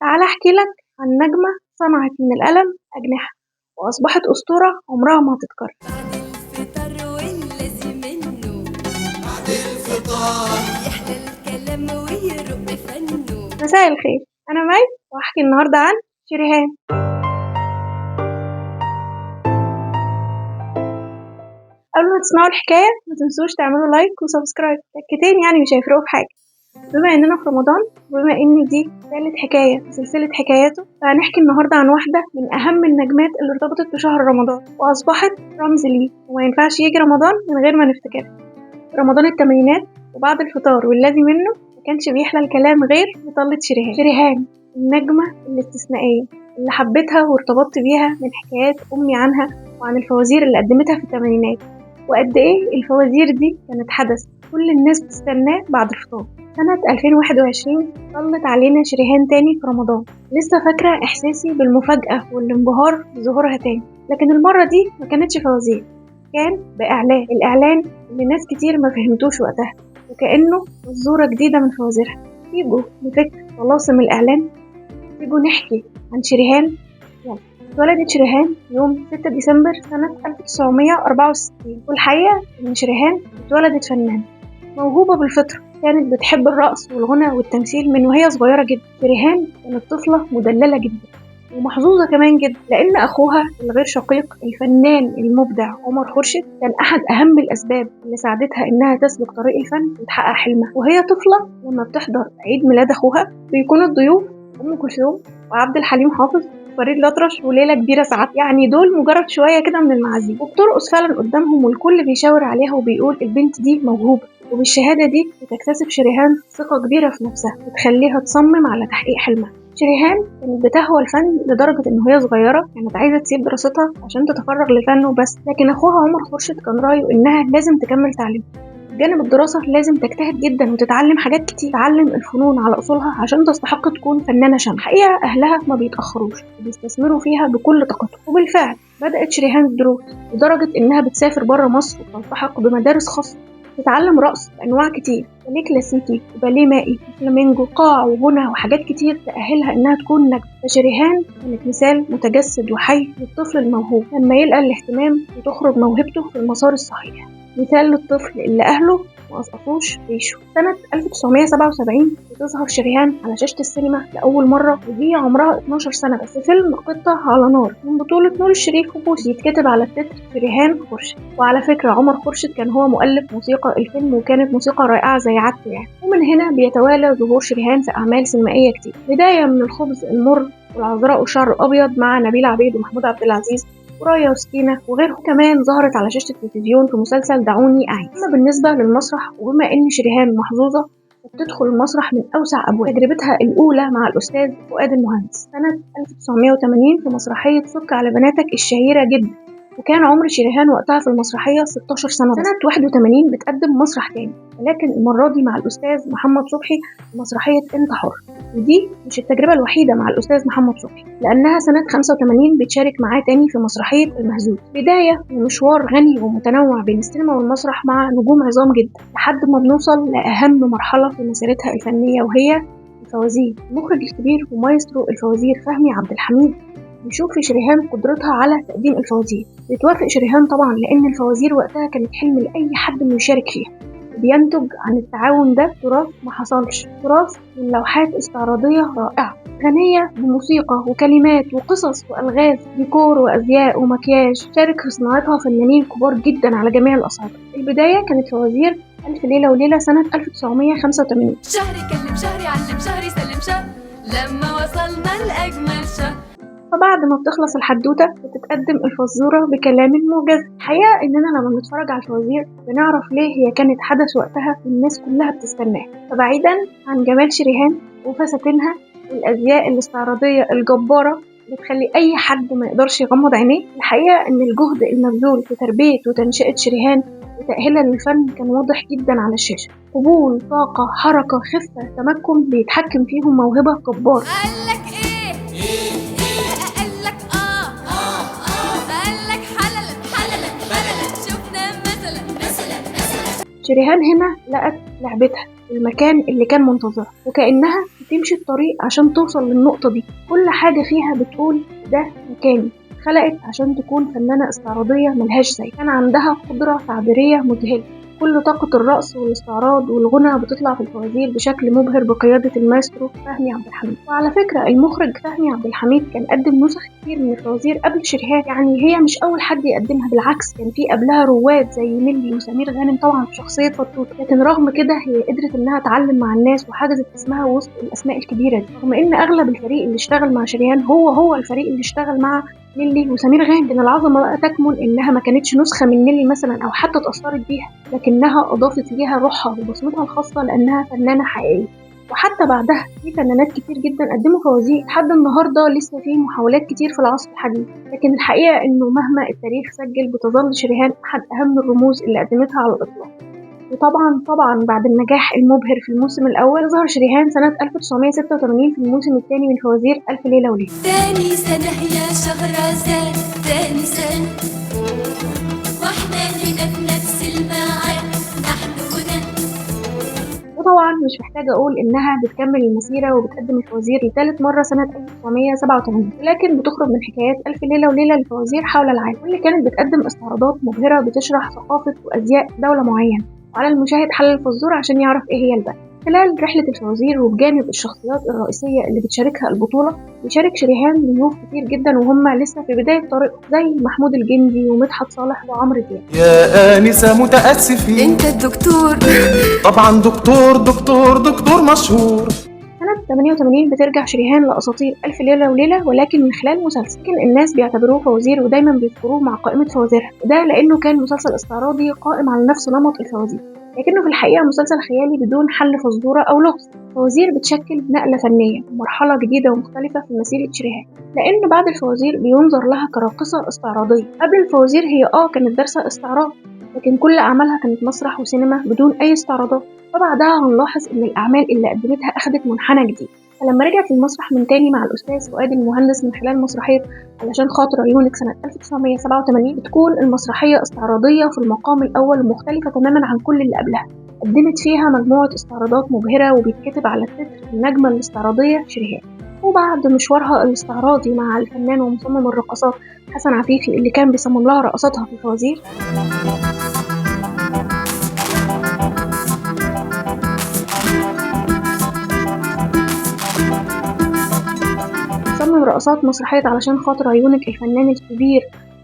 تعال أحكي لك عن نجمة صنعت من القلم أجنحة وأصبحت أسطورة عمرها ما هتتكرر. بعد الفطار والذي منه بعد الفطار يحلى الكلام ويرق فنه. مساء الخير، أنا مي وأحكي النهاردة عن شريهان. قبل ما تسمعوا الحكاية ما تنسوش تعملوا لايك وسبسكرايب، تكتين يعني مش هيفرقوا في حاجة. بما إننا في رمضان وبما إن دي ثالث حكاية في سلسلة حكاياته، فهنحكي النهاردة عن واحدة من أهم النجمات اللي ارتبطت بشهر رمضان وأصبحت رمز ليه، وما ينفعش يجي رمضان من غير ما نفتكرها. رمضان الثمانينات وبعد الفطار والذي منه ما كانش بيحلى الكلام غير بطلة شريهان النجمة الاستثنائية اللي حبيتها وارتبطت بيها من حكايات أمي عنها وعن الفوازير اللي قدمتها في الثمانينات، وقد إيه الفوازير دي كانت حدث كل الناس بتستناه بعد الفطار. سنة 2021 طلت علينا شريهان تاني في رمضان. لسه فاكرة إحساسي بالمفاجأة والانبهار بظهورها تاني، لكن المرة دي ما كانتش فوازير، كان الإعلان اللي ناس كتير ما فهمتوش وقتها وكأنه الزورة جديدة من فوازيرها. تيجوا نفك طلاسم الإعلان، تيجوا نحكي عن شريهان. يلا. اتولدت شريهان يوم 6 ديسمبر سنة 1964، والحقيقة إن شريهان اتولدت فنانة موهوبة بالفطرة، كانت بتحب الرقص والغنى والتمثيل من وهي صغيرة جدا. شريهان كانت طفلة مدللة جدا ومحظوظة كمان جدا، لأن أخوها الغير شقيق الفنان المبدع عمر خورشيد كان أحد أهم الأسباب اللي ساعدتها إنها تسلك طريق الفن وتحقق حلمها. وهي طفلة لما بتحضر عيد ميلاد أخوها بيكون الضيوف أم كلثوم وعبد الحليم حافظ وفريد الأطرش وليلة كبيرة ساعات، يعني دول مجرد شوية كده من المعازيم، وبترقص فعلا قدامهم والكل بيشاور عليها وبيقول البنت دي موهوبة. وبالشهادة دي بتكتسب شريهان ثقة كبيرة في نفسها وتخليها تصمم على تحقيق حلمها. شريهان كانت بتهوى الفن لدرجة إن وهي صغيرة كانت عايزة تسيب دراستها عشان تتفرغ للفن وبس، لكن أخوها عمر خورشيد كان رأيه إنها لازم تكمل تعليم. بجانب الدراسة لازم تجتهد جدا وتتعلم حاجات كتير، تعلم الفنون على أصولها عشان تستحق تكون فنانة شاملة. حقيقة أهلها ما بيتأخروش وبيستثمروا فيها بكل طاقتهم، وبالفعل بدأت شريهان الدروس لدرجة إنها بتسافر بره مصر وتلتحق بمدارس خاصة تتعلم رقص بأنواع كتير، باليه كلاسيكي وباليه مائي وفلامينجو، قاع وغنى وحاجات كتير تأهلها إنها تكون نجمة. فشريهان كانت مثال متجسد وحي للطفل الموهوب لما يلقى الاهتمام وتخرج موهبته في المسار الصحيح، مثال للطفل اللي أهله ما أسقطوش عيشه. سنة 1977 بتظهر شريهان على شاشة السينما لأول مرة وهي عمرها 12 سنة بس، فيلم قطة على نار من بطولة نور الشريف وبوسي، يتكتب على التتر شريهان خورشيد. وعلى فكرة عمر خورشيد كان هو مؤلف موسيقى الفيلم وكانت موسيقى رائعة زي عادته يعني. ومن هنا بيتوالى ظهور شريهان في أعمال سينمائية كتير، بداية من الخبز المر والعذراء والشعر الأبيض مع نبيل عبيد ومحمود عبد العزيز ورايا وسكينة وغيرهم، كمان ظهرت على شاشة التلفزيون في مسلسل دعوني أعيش. أما بالنسبة للمسرح، وبما إن شريهان محظوظة بتدخل المسرح من أوسع أبواب، تجربتها الأولى مع الأستاذ فؤاد المهندس سنة 1980 في مسرحية سك على بناتك الشهيرة جدا، وكان عمر شريهان وقتها في المسرحية 16 سنة. سنة 81 بتقدم مسرح تاني، ولكن المرة دي مع الأستاذ محمد صبحي في مسرحية أنت حر، ودي مش التجربة الوحيدة مع الأستاذ محمد صبحي، لأنها سنة 85 بتشارك معاه تاني في مسرحية المهزوز. بداية ومشوار غني ومتنوع بين السينما والمسرح مع نجوم عظام جدا، لحد ما بنوصل لأهم مرحلة في مسيرتها الفنية وهي الفوازير. المخرج الكبير ومايسترو الفوازير فهمي عبد الحميد بيشوف في شريهان قدرتها على تقديم الفوازير. بيتوافق شريهان طبعا لأن الفوازير وقتها كانت حلم لأي حد إنه يشارك فيها، بينتج عن التعاون ده تراث ما حصلش، تراث من لوحات استعراضية رائعة غنية بموسيقى وكلمات وقصص وألغاز، ديكور وأزياء ومكياج. شارك في صناعتها فنانين كبار جدا على جميع الأصعدة. البداية كانت فوازير ألف ليلة وليلة سنة 1985. شهري كلم شهري علم شهري سلم شهر لما وصلنا لأجمل شهر. فبعد ما بتخلص الحدوتة بتتقدم الفزورة بكلام موجز. الحقيقة إننا لما بنتفرج على الفوازير بنعرف ليه هي كانت حدث وقتها الناس كلها بتستناه. فبعيدا عن جمال شريهان وفساتينها والأزياء الاستعراضية الجبارة بتخلي أي حد ما يقدرش يغمض عينيه، الحقيقة إن الجهد المبذول في تربية وتنشئة شريهان وتأهيلها للفن كان واضح جدا على الشاشة. قبول، طاقة، حركة، خفة، تمكن بيتحكم فيهم موهبة جبارة. قالك إيه؟ قالك قالك حللا شفنا مثلا. شريهان هنا لقت لعبتها، المكان اللي كان منتظرها، وكأنها وبتمشي الطريق عشان توصل للنقطة دي. كل حاجة فيها بتقول ده مكاني. خلقت عشان تكون فنانة استعراضية ملهاش زي. كان عندها قدرة تعبيرية مذهلة. كل طاقة الرقص والاستعراض والغنى بتطلع في الفوازير بشكل مبهر بقيادة المايسترو فهمي عبد الحميد. وعلى فكرة المخرج فهمي عبد الحميد كان قدم نسخ كتير من الفوازير قبل شريهان، يعني هي مش أول حد يقدمها، بالعكس كان في قبلها رواد زي نيلي وسمير غانم طبعا في شخصية فطوطة. لكن رغم كده هي قدرت إنها تعلم مع الناس وحجزت اسمها وسط الأسماء الكبيرة دي، رغم إن أغلب الفريق اللي اشتغل مع شريهان هو الفريق اللي اشتغل مع نيلي وسمير غانم. لكن العظمة بقى تكمن إنها ما كانتش نسخة من نيلي مثلا أو حتى اتأثرت بيها، لكنها أضافت ليها روحها وبصمتها الخاصة لأنها فنانة حقيقية. وحتى بعدها في فنانات كتير جدا قدموا فوازير لحد النهارده، لسه في محاولات كتير في العصر الحديث. لكن الحقيقة إنه مهما التاريخ سجل بتظل شريهان أحد أهم الرموز اللي قدمتها على الإطلاق. وطبعا بعد النجاح المبهر في الموسم الأول ظهر شريهان سنة 1986 في الموسم الثاني من فوازير ألف ليلة وليلة. ثاني سنة يا شهرزاد، ثاني سنة واحنا هنا في نفس الميعاد، نحن هنا. وطبعا مش محتاجة أقول إنها بتكمل المسيرة وبتقدم الفوازير لثالث مرة سنة 1987، ولكن بتخرج من حكايات ألف ليلة وليلة لفوازير حول العالم، واللي كانت بتقدم استعراضات مبهرة بتشرح ثقافة وأزياء دولة معينة، وعلى المشاهد حل الفزورة عشان يعرف إيه هي البلد. خلال رحلة الفوازير وبجانب الشخصيات الرئيسية اللي بتشاركها البطولة، بيشارك شريهان ضيوف كتير جدا وهم لسه في بداية طريقهم زي محمود الجندي ومدحت صالح وعمرو دياب. يا آنسة متأسفين، انت الدكتور؟ طبعا دكتور مشهور. سنة 88 بترجع شريهان لأساطير ألف ليلة وليلة، ولكن من خلال مسلسل. لكن الناس بيعتبروه فوازير ودايما بيذكروه مع قائمة فوازيرها، وده لأنه كان مسلسل استعراضي قائم على نفس نمط الفوازير، لكنه في الحقيقة مسلسل خيالي بدون حل فزورة أو لغز. فوازير بتشكل نقلة فنية ومرحلة جديدة ومختلفة في مسيرة شريهان، لأن بعد الفوازير بينظر لها كراقصة استعراضية. قبل الفوازير هي كانت دارسة استعراض، لكن كل أعمالها كانت مسرح وسينما بدون أي استعراضات. فبعدها هنلاحظ إن الأعمال اللي قدمتها أخدت منحنى جديد. فلما رجعت المسرح من تاني مع الأستاذ فؤاد المهندس من خلال مسرحية علشان خاطر عيونك سنة 1987، بتكون المسرحية استعراضية في المقام الأول ومختلفة تماما عن كل اللي قبلها. قدمت فيها مجموعة استعراضات مبهرة وبيتكتب على التتر النجمة الاستعراضية شريهان. وبعد مشوارها الاستعراضي مع الفنان ومصمم الرقصات حسن عفيفي اللي كان بيصمم لها رقصاتها في الفوازير، مصمم رقصات مسرحية علشان خاطر عيونك الفنان الكبير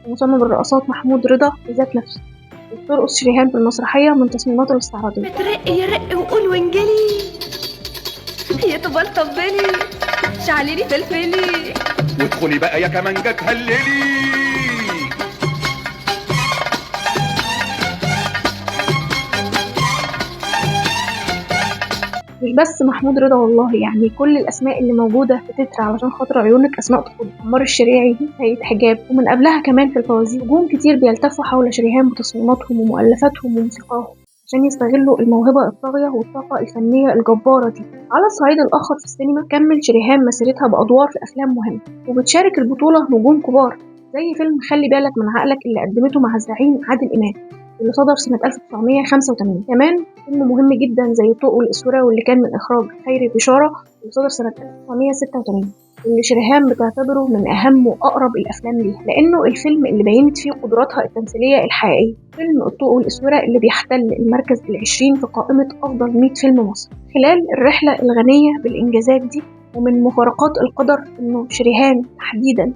ومصمم الرقصات محمود رضا بذات نفسه. بترقص شريهان في المسرحية من تصميماته الاستعراضية. بترق يا رق وقول وانجلي، يا طبال طبلي، شعليلي فلفلي، وادخلي بقى يا كمانجة تهللي. مش بس محمود رضا والله، يعني كل الأسماء اللي موجودة في تتر علشان خاطر عيونك أسماء طفولة. عمار الشريعي، سيد حجاب، ومن قبلها كمان في الفوازير نجوم كتير بيلتفوا حول شريهان بتصميماتهم ومؤلفاتهم وموسيقاهم عشان يستغلوا الموهبة الطاغية والطاقة الفنية الجبارة دي. على الصعيد الآخر في السينما كمل شريهان مسيرتها بأدوار في أفلام مهمة، وبتشارك البطولة نجوم كبار زي فيلم خلي بالك من عقلك اللي قدمته مع الزعيم عادل إمام اللي صدر سنة 1985. كمان فيلم مهم جدا زي الضوء والإسورة واللي كان من إخراج خيري بشارة اللي صدر سنة 1986، واللي شريهان بتعتبره من أهم وأقرب الأفلام ليها لأنه الفيلم اللي بينت فيه قدراتها التمثيلية الحقيقية. فيلم الضوء والإسورة اللي بيحتل المركز ال20 في قائمة أفضل 100 فيلم مصر. خلال الرحلة الغنية بالإنجازات دي ومن مفارقات القدر إنه شريهان تحديدا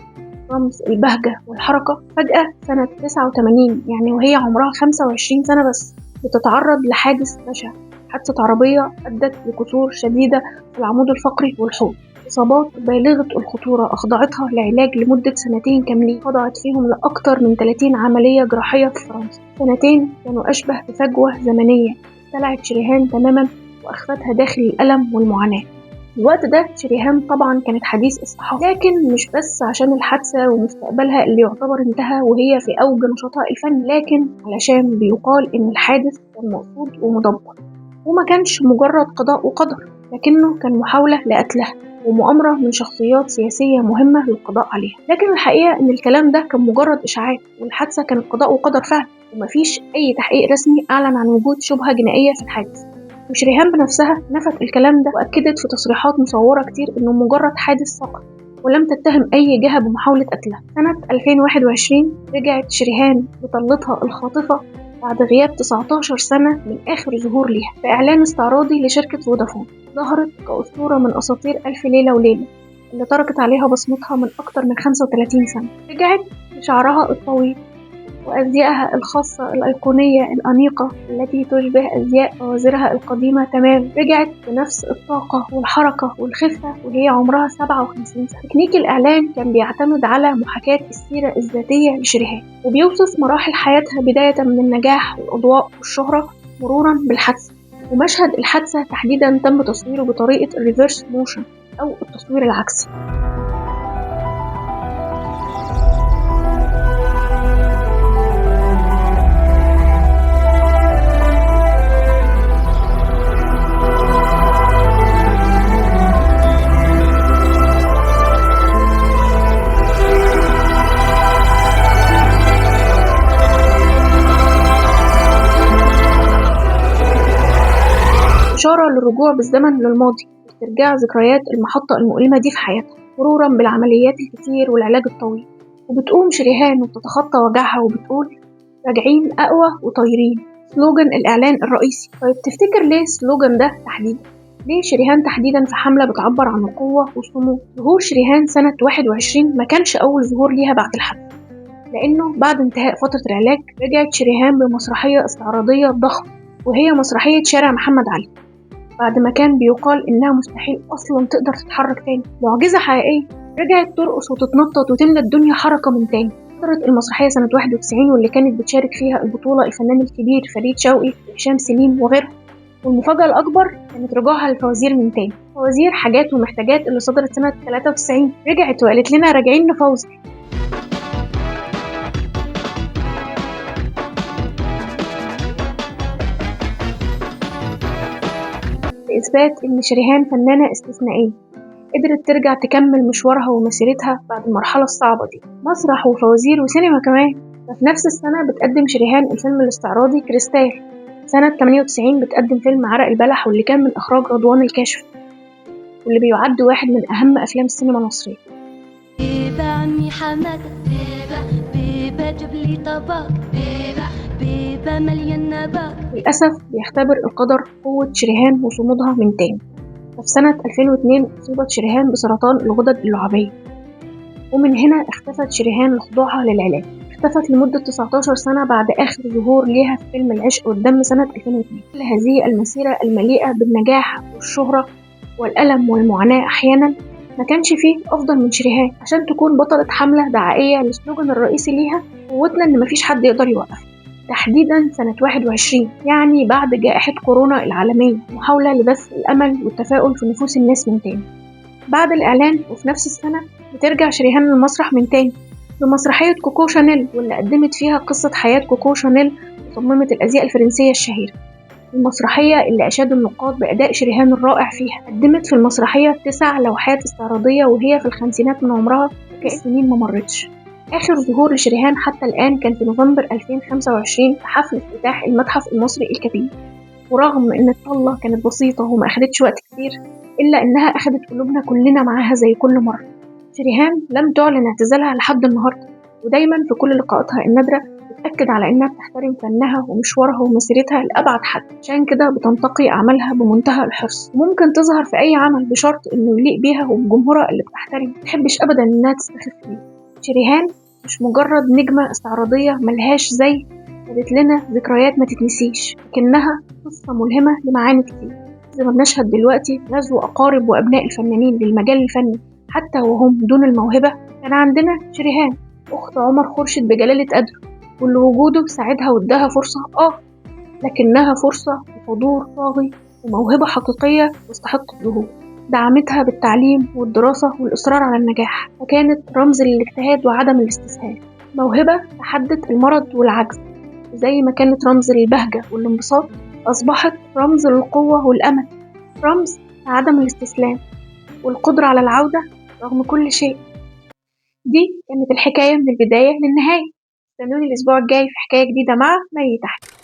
رمز البهجة والحركة، فجأة سنة 89 يعني وهي عمرها 25 سنة بس بتتعرض لحادث بشع، حادثة عربية أدت لكسور شديدة في العمود الفقري والحوض. إصابات بالغة الخطورة أخضعتها لعلاج لمدة 2 سنين كاملين، خضعت فيهم لأكثر من 30 عملية جراحية في فرنسا. 2 سنين كانوا أشبه بفجوة زمنية ابتلعت شريهان تماما وأخفتها داخل الألم والمعاناة. الوقت ده شريهان طبعا كانت حديث الصحافة، لكن مش بس عشان الحادثة ومستقبلها اللي يعتبر انتهى وهي في أوج نشاطها الفني، لكن علشان بيقال إن الحادث كان مقصود ومدبر وما كانش مجرد قضاء وقدر، لكنه كان محاولة لقتلها ومؤامرة من شخصيات سياسية مهمة للقضاء عليها. لكن الحقيقة إن الكلام ده كان مجرد إشاعات، والحادثة كانت قضاء وقدر فعلا، ومفيش أي تحقيق رسمي أعلن عن وجود شبهة جنائية في الحادث. وشريهان بنفسها نفت الكلام ده وأكدت في تصريحات مصورة كتير إنه مجرد حادث فقط، ولم تتهم أي جهة بمحاولة قتلها. سنة 2021 رجعت شريهان بطلتها الخاطفة بعد غياب 19 سنة من آخر ظهور ليها في إعلان استعراضي لشركة فودافون. ظهرت كأسطورة من أساطير ألف ليلة وليلة اللي تركت عليها بصمتها من أكتر من 35 سنة. رجعت بشعرها الطويل وأزيائها الخاصة الأيقونية الأنيقة التي تشبه أزياء فوازيرها القديمة تمام. رجعت بنفس الطاقة والحركة والخفة وهي عمرها 57 سنة. تكنيك الإعلان كان بيعتمد على محاكاة السيرة الذاتية لشريهان، وبيوصف مراحل حياتها بداية من النجاح والأضواء والشهرة مرورا بالحادثة. ومشهد الحادثة تحديدا تم تصويره بطريقة الريفيرس موشن أو التصوير العكسي. إشارة للرجوع بالزمن للماضي واسترجاع ذكريات المحطة المؤلمة دي في حياتها مرورا بالعمليات الكتير والعلاج الطويل. وبتقوم شريهان وبتتخطى وجعها وبتقول راجعين أقوى وطايرين، سلوجان الإعلان الرئيسي. طيب تفتكر ليه السلوجان ده تحديدا؟ ليه شريهان تحديدا في حملة بتعبر عن القوة والصمود؟ ظهور شريهان سنة 21 ما كانش أول ظهور ليها بعد الحادثة، لأنه بعد انتهاء فترة العلاج رجعت شريهان بمسرحية استعراضية ضخمة وهي مسرحية شارع محمد علي، بعد ما كان بيقال إنها مستحيل أصلا تقدر تتحرك تاني. معجزة حقيقية. رجعت ترقص وتتنطط وتملى الدنيا حركة من تاني. صدرت المسرحية سنة 91 واللي كانت بتشارك فيها البطولة الفنان الكبير فريد شوقي وهشام سليم وغيرها. والمفاجأة الأكبر كانت رجوعها للفوازير من تاني. فوازير حاجات ومحتاجات اللي صدرت سنة 93 رجعت وقالت لنا راجعين نفوزر. لإثبات إن شريهان فنانة استثنائية قدرت ترجع تكمل مشوارها ومسيرتها بعد المرحلة الصعبة دي، مسرح وفوازير وسينما كمان. ففي نفس السنة بتقدم شريهان الفيلم الاستعراضي كريستال. سنة 98 بتقدم فيلم عرق البلح واللي كان من إخراج رضوان الكاشف واللي بيعد واحد من أهم أفلام السينما المصرية. بيبة عمي حمادة، بيبة جاب لي طبق، بيبة مليان نبات. للأسف بيختبر القدر قوة شريهان وصمودها من تاني. ففي سنة 2002 أصيبت شريهان بسرطان الغدد اللعابية، ومن هنا اختفت شريهان لخضوعها للعلاج. اختفت لمدة 19 سنة بعد آخر ظهور ليها في فيلم العشق والدم سنة 2002. هذه المسيرة المليئة بالنجاح والشهرة والألم والمعاناة أحيانا ما كانش فيه أفضل من شريهان عشان تكون بطلة حملة دعائية للسلوجان الرئيسي ليها قوتنا إن مفيش حد يقدر يوقف. تحديدا سنة 21 يعني بعد جائحة كورونا العالمية، محاولة لبث الأمل والتفاؤل في نفوس الناس من تاني. بعد الإعلان وفي نفس السنة بترجع شريهان للمسرح من تاني بمسرحية كوكو شانيل، واللي قدمت فيها قصة حياة كوكو شانيل مصممة الأزياء الفرنسية الشهيرة. المسرحية اللي أشاد النقاد بأداء شريهان الرائع فيها. قدمت في المسرحية 9 لوحات استعراضية وهي في الخمسينات من عمرها، كسنين ما مرتش. آخر ظهور لشريهان حتى الآن كان في نوفمبر 2025 في حفل افتتاح المتحف المصري الكبير. ورغم إن الطلة كانت بسيطة وما أخدتش وقت كتير إلا إنها أخدت قلوبنا كلنا معاها زي كل مرة. شريهان لم تعلن اعتزالها لحد النهاردة، ودايما في كل لقاءاتها النادرة بتأكد على إنها بتحترم فنها ومشوارها ومسيرتها لأبعد حد، عشان كده بتنتقي أعمالها بمنتهى الحرص. ممكن تظهر في أي عمل بشرط إنه يليق بيها وبجمهورها اللي بتحترم، متحبش أبدا إنها تستخف بيه. شريهان مش مجرد نجمة استعراضية ملهاش زي قالت لنا ذكريات ما تتنسيش، لكنها قصة ملهمة لمعاني كتير. زي ما بنشهد دلوقتي غزو أقارب وأبناء الفنانين للمجال الفني حتى وهم دون الموهبة، كان عندنا شريهان أخت عمر خورشيد بجلالة قدره، واللي وجوده ساعدها واداها فرصة لكنها فرصة وحضور طاغي وموهبة حقيقية واستحق الظهور. دعمتها بالتعليم والدراسة والإصرار على النجاح، فكانت رمز للاجتهاد وعدم الاستسهال. موهبة تحدت المرض والعجز، زي ما كانت رمز للبهجة والانبساط أصبحت رمز للقوة والأمل، رمز لعدم الاستسلام والقدرة على العودة رغم كل شيء. دي كانت الحكاية من البداية للنهاية. استنوني الأسبوع الجاي في حكاية جديدة مع مي تحت.